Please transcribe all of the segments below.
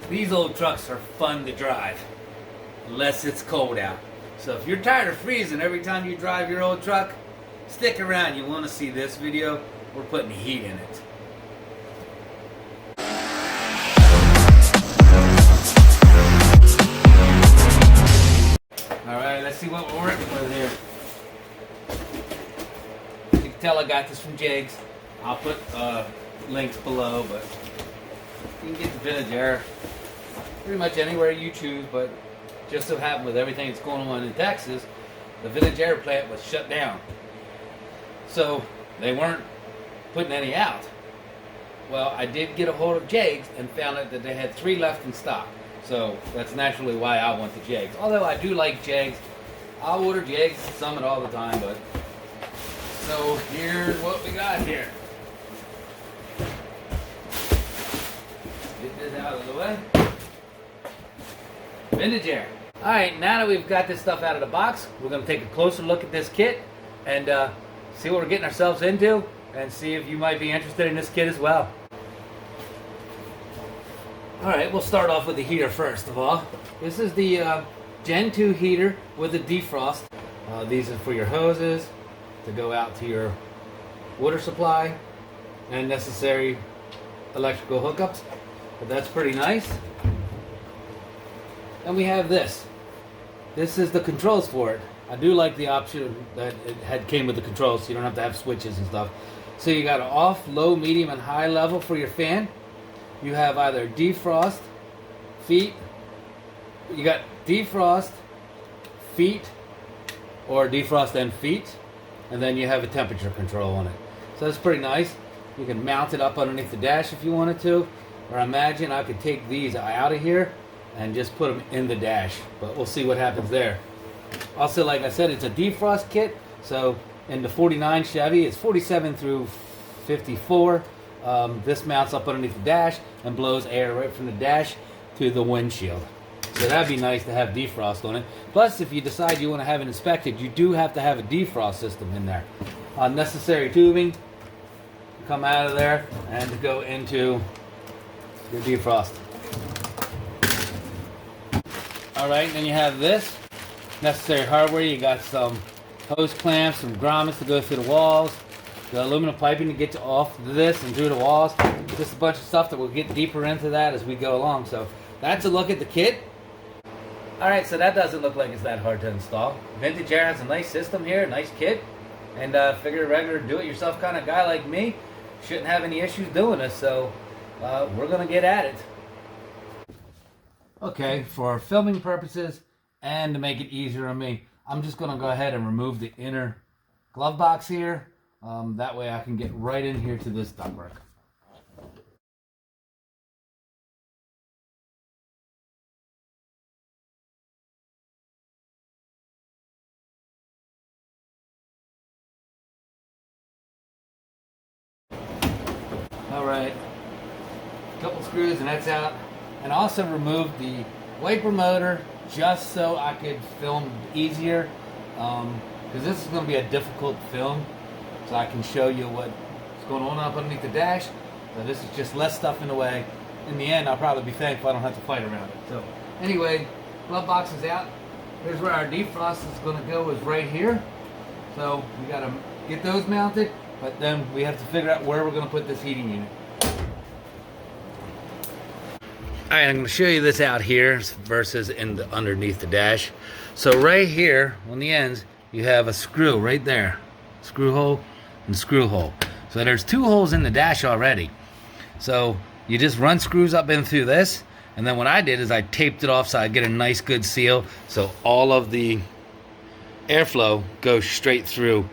These old trucks are fun to drive, unless it's cold out. So if you're tired of freezing every time you drive your old truck, stick around. You want to see this video. We're putting heat in it. Alright, let's see what we're working with here. You can tell I got this from Jags. I'll put links below, but you can get the vintage air pretty much anywhere you choose, but just so happened with everything that's going on in Texas, the vintage air plant was shut down. So they weren't putting any out. Well, I did get a hold of Jags and found out that they had 3 left in stock. So that's naturally why I went to Jags. Although I do like Jags. I'll order Jags Summit all the time, but so here's what we got here. Get this out of the way. Vintage air. Alright, now that we've got this stuff out of the box, we're going to take a closer look at this kit and see what we're getting ourselves into and see if you might be interested in this kit as well. Alright, we'll start off with the heater first of all. This is the Gen 2 heater with a defrost. These are for your hoses to go out to your water supply and necessary electrical hookups. But that's pretty nice. And we have this. This is the controls for it. I do like the option that it came with the controls, so you don't have to have switches and stuff. So you got an off, low, medium, and high level for your fan. You have either defrost, feet. You got defrost, feet, or defrost and feet, and then you have a temperature control on it. So that's pretty nice. You can mount it up underneath the dash if you wanted to, or imagine I could take these out of here and just put them in the dash, but we'll see what happens there. Also, like I said, it's a defrost kit, so in the 49 Chevy, it's 47 through 54. This mounts up underneath the dash and blows air right from the dash to the windshield. So that'd be nice to have defrost on it. Plus, if you decide you want to have it inspected, you do have to have a defrost system in there. Necessary tubing come out of there and to go into your defrost. Alright, then you have this necessary hardware. You got some hose clamps, some grommets to go through the walls, the aluminum piping to get you off this and through the walls. Just a bunch of stuff that we'll get deeper into that as we go along. So that's a look at the kit. Alright, so that doesn't look like it's that hard to install. Vintage Air has a nice system here, nice kit, and figure a regular do-it-yourself kind of guy like me shouldn't have any issues doing this, so we're going to get at it. Okay, for filming purposes and to make it easier on me, I'm just going to go ahead and remove the inner glove box here. That way I can get right in here to this ductwork. Alright, a couple screws and that's out. And also removed the wiper motor just so I could film easier, because this is going to be a difficult film, so I can show you what's going on up underneath the dash. So this is just less stuff in the way. In the end, I'll probably be thankful I don't have to fight around it. So anyway, glove box is out. Here's where our defrost is going to go, is right here. So we got to get those mounted, but then we have to figure out where we're going to put this heating unit. Alright, I'm going to show you this out here versus underneath the dash. So right here on the ends, you have a screw right there. Screw hole and screw hole. So there's 2 holes in the dash already. So you just run screws up in through this, and then what I did is I taped it off so I get a nice good seal, so all of the airflow goes straight through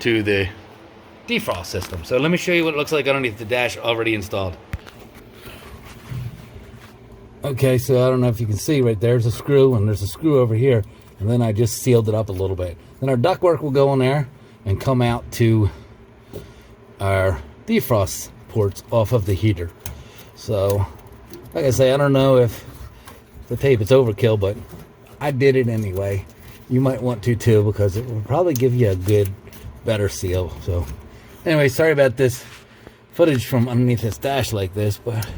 to the defrost system. So let me show you what it looks like underneath the dash already installed. Okay, so I don't know if you can see right there's a screw, and there's a screw over here, and then I just sealed it up a little bit. Then our ductwork will go in there and come out to our defrost ports off of the heater. So, like I say, I don't know if the tape is overkill, but I did it anyway. You might want to too, because it will probably give you a good, better seal. So, anyway, sorry about this footage from underneath this dash like this, but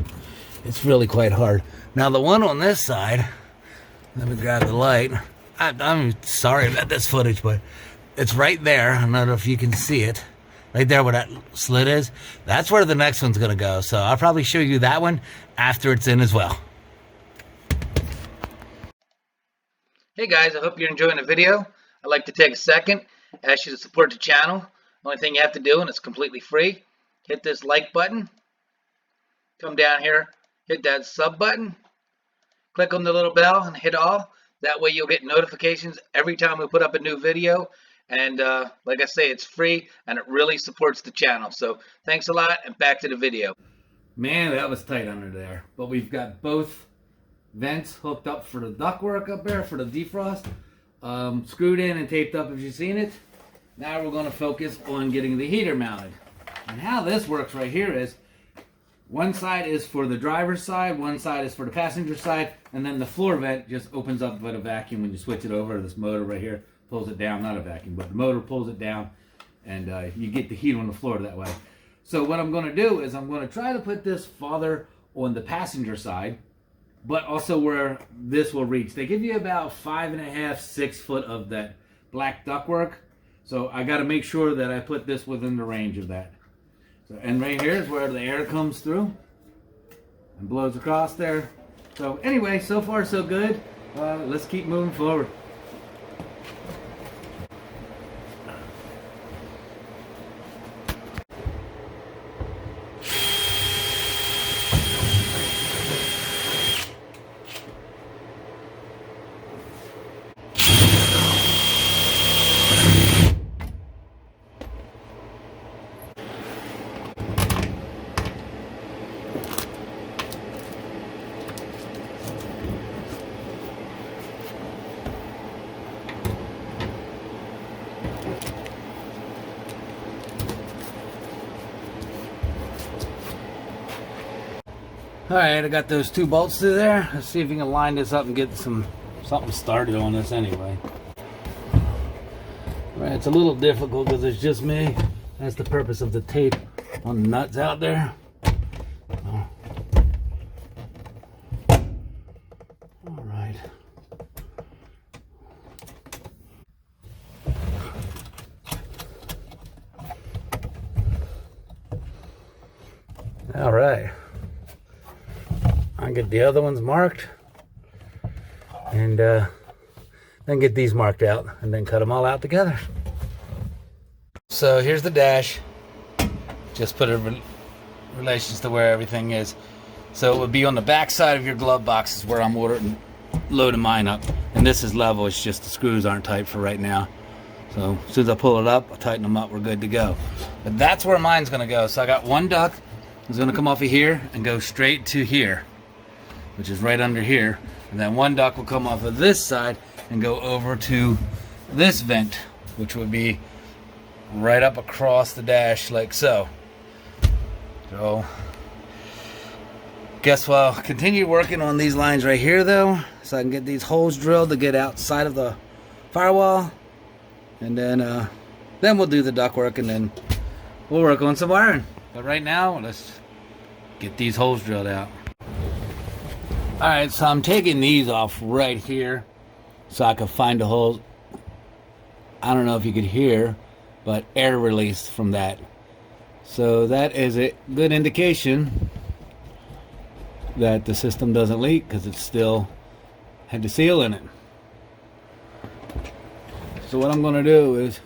It's really quite hard. Now the one on this side, let me grab the light. I'm sorry about this footage, but it's right there. I don't know if you can see it. Right there where that slit is. That's where the next one's gonna go. So I'll probably show you that one after it's in as well. Hey guys, I hope you're enjoying the video. I'd like to take a second, ask you to support the channel. The only thing you have to do, and it's completely free, hit this like button. Come down here, hit that sub button. Click on the little bell and hit all. That way you'll get notifications every time we put up a new video. And like I say, it's free and it really supports the channel. So thanks a lot, and back to the video. Man, that was tight under there. But we've got both vents hooked up for the ductwork up there for the defrost. Screwed in and taped up if you've seen it. Now we're going to focus on getting the heater mounted. And how this works right here is, one side is for the driver's side, one side is for the passenger side, and then the floor vent just opens up with a vacuum when you switch it over. This motor right here pulls it down, not a vacuum, but the motor pulls it down, and you get the heat on the floor that way. So what I'm going to do is I'm going to try to put this farther on the passenger side, but also where this will reach. They give you about 5.5, 6 foot of that black ductwork, so I got to make sure that I put this within the range of that. So, and right here is where the air comes through and blows across there. So anyway, so far so good. Let's keep moving forward. Alright, I got those 2 bolts through there. Let's see if we can line this up and get something started on this anyway. Alright, it's a little difficult because it's just me. That's the purpose of the tape on the nuts out there. Alright. Alright. I get the other ones marked, and then get these marked out, and then cut them all out together. So here's the dash. Just put a relations to where everything is. So it would be on the back side of your glove box is where I'm loading mine up. And this is level, it's just the screws aren't tight for right now. So as soon as I pull it up, I'll tighten them up, we're good to go. But that's where mine's gonna go. So I got one duct, it's gonna come off of here and go straight to here, which is right under here. And then one duct will come off of this side and go over to this vent, which would be right up across the dash like so. So, guess what? I'll continue working on these lines right here though, so I can get these holes drilled to get outside of the firewall. And then we'll do the ductwork, and then we'll work on some wiring. But right now, let's get these holes drilled out. Alright, so I'm taking these off right here so I can find the holes. I don't know if you could hear, but air release from that. So that is a good indication that the system doesn't leak because it still had the seal in it. So what I'm going to do is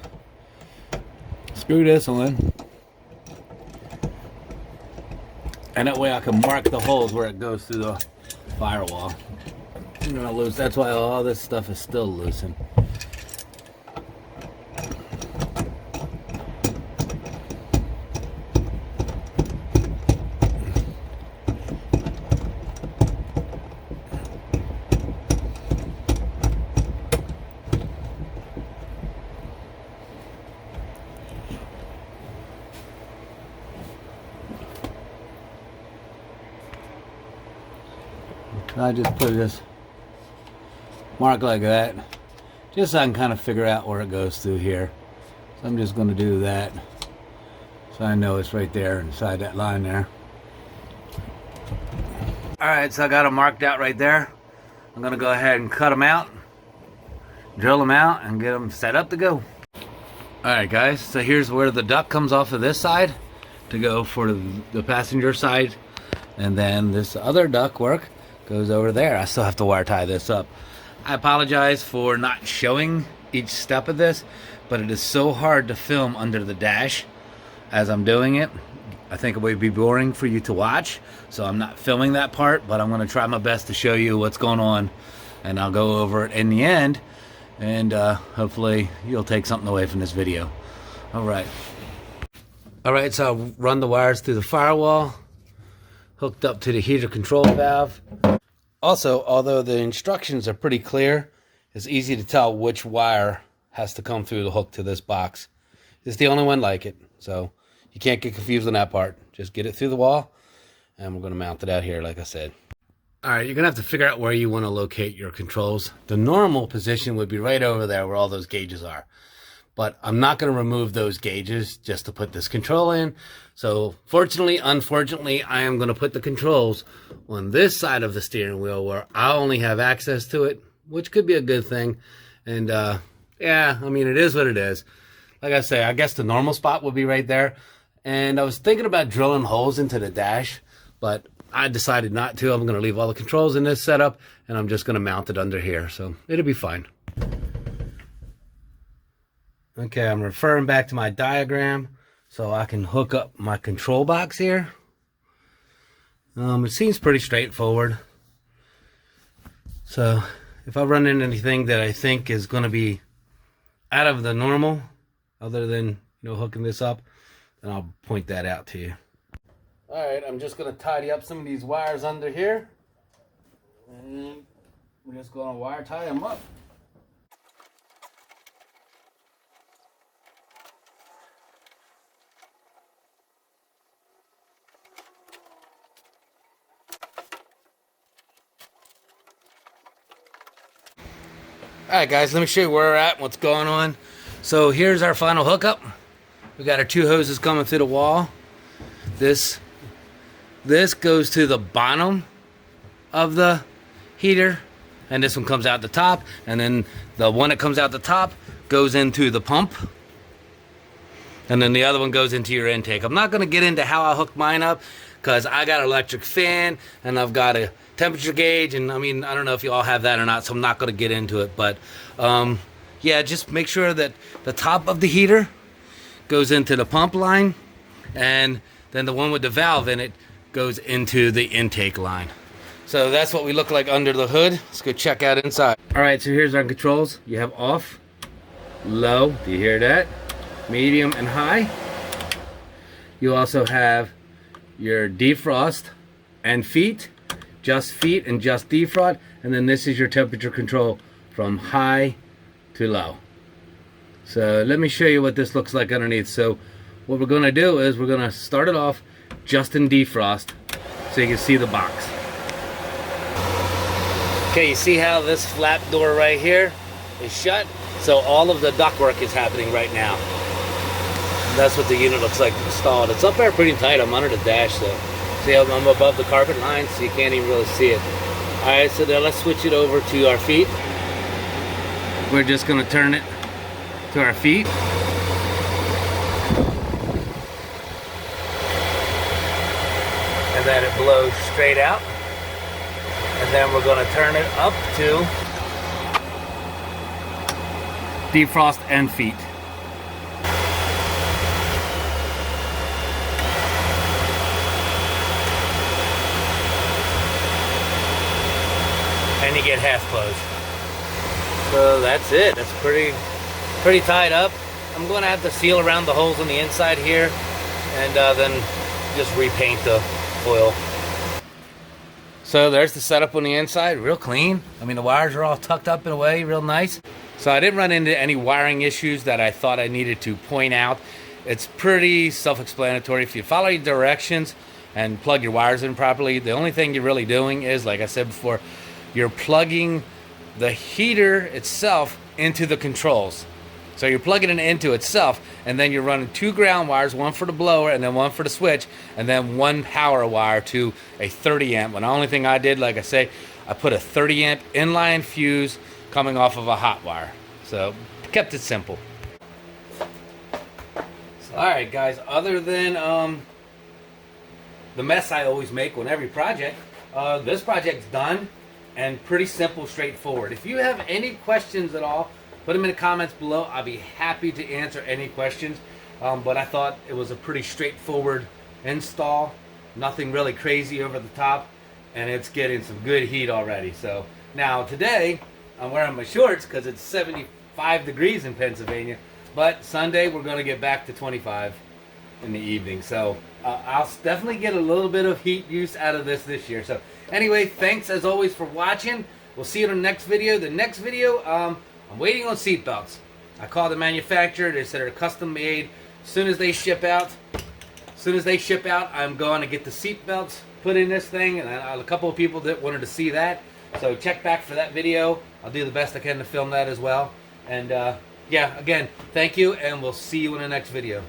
screw this on, and that way I can mark the holes where it goes through the firewall. I'm gonna lose. That's why all this stuff is still loosened. I just put this mark like that, just so I can kind of figure out where it goes through here. So I'm just going to do that, so I know it's right there inside that line there. Alright, so I got them marked out right there. I'm going to go ahead and cut them out, drill them out, and get them set up to go. Alright guys, so here's where the duct comes off of this side to go for the passenger side. And then this other duct work goes over there. I still have to wire tie this up. I apologize for not showing each step of this, but it is so hard to film under the dash as I'm doing it. I think it would be boring for you to watch, so I'm not filming that part, but I'm going to try my best to show you what's going on, and I'll go over it in the end, and hopefully you'll take something away from this video. Alright, so I'll run the wires through the firewall, hooked up to the heater control valve. Also, although the instructions are pretty clear, it's easy to tell which wire has to come through the hook to this box. It's the only one like it, so you can't get confused on that part. Just get it through the wall, and we're going to mount it out here like I said. Alright, you're going to have to figure out where you want to locate your controls. The normal position would be right over there where all those gauges are. But I'm not going to remove those gauges just to put this control in. So fortunately, unfortunately, I am going to put the controls on this side of the steering wheel where I only have access to it, which could be a good thing. And yeah, I mean, it is what it is. Like I say, I guess the normal spot would be right there. And I was thinking about drilling holes into the dash, but I decided not to. I'm going to leave all the controls in this setup, and I'm just going to mount it under here. So it'll be fine. Okay, I'm referring back to my diagram so I can hook up my control box here. It seems pretty straightforward. So if I run into anything that I think is going to be out of the normal, other than hooking this up, then I'll point that out to you. Alright, I'm just going to tidy up some of these wires under here. And we're just going to wire tie them up. Alright guys, let me show you where we're at and what's going on. So here's our final hookup. We got our two hoses coming through the wall. This goes to the bottom of the heater, and this one comes out the top, and then the one that comes out the top goes into the pump, and then the other one goes into your intake. I'm not going to get into how I hooked mine up because I got an electric fan and I've got a temperature gauge, and I mean, I don't know if you all have that or not, so I'm not going to get into it. But yeah, just make sure that the top of the heater goes into the pump line, and then the one with the valve in it goes into the intake line. So that's what we look like under the hood. Let's go check out inside. Alright, so here's our controls. You have off, low, do you hear that? Medium and high. You also have your defrost and feet, just feet and just defrost, and then this is your temperature control from high to low. So let me show you what this looks like underneath. So what we're going to do is we're going to start it off just in defrost so you can see the box. Okay, you see how this flap door right here is shut? So all of the ductwork is happening right now. That's what the unit looks like installed. It's up there pretty tight. I'm under the dash, so see how I'm above the carpet line, so you can't even really see it. Alright, so then let's switch it over to our feet. We're just going to turn it to our feet. And then it blows straight out. And then we're going to turn it up to defrost and feet. And you get half closed. So that's it. That's pretty tied up. I'm going to have to seal around the holes on the inside here, and then just repaint the foil. So there's the setup on the inside, real clean. I mean, the wires are all tucked up in a way, real nice. So I didn't run into any wiring issues that I thought I needed to point out. It's pretty self-explanatory. If you follow your directions and plug your wires in properly, the only thing you're really doing is, like I said before, you're plugging the heater itself into the controls. So you're plugging it into itself, and then you're running 2 ground wires, one for the blower and then one for the switch, and then 1 power wire to a 30 amp. And the only thing I did, like I say, I put a 30 amp inline fuse coming off of a hot wire. So kept it simple. So, all right, guys, other than the mess I always make on every project, this project's done and pretty simple, straightforward. If you have any questions at all, put them in the comments below. I'll be happy to answer any questions. But I thought it was a pretty straightforward install. Nothing really crazy over the top. And it's getting some good heat already. So now today, I'm wearing my shorts because it's 75 degrees in Pennsylvania. But Sunday, we're going to get back to 25 in the evening. So I'll definitely get a little bit of heat use out of this year. So anyway, thanks as always for watching. We'll see you in the next video. The next video, I'm waiting on seat belts. I called the manufacturer. They said they're custom made. As soon as they ship out, I'm going to get the seat belts put in this thing. And a couple of people that wanted to see that. So check back for that video. I'll do the best I can to film that as well. And yeah, again, thank you, and we'll see you in the next video.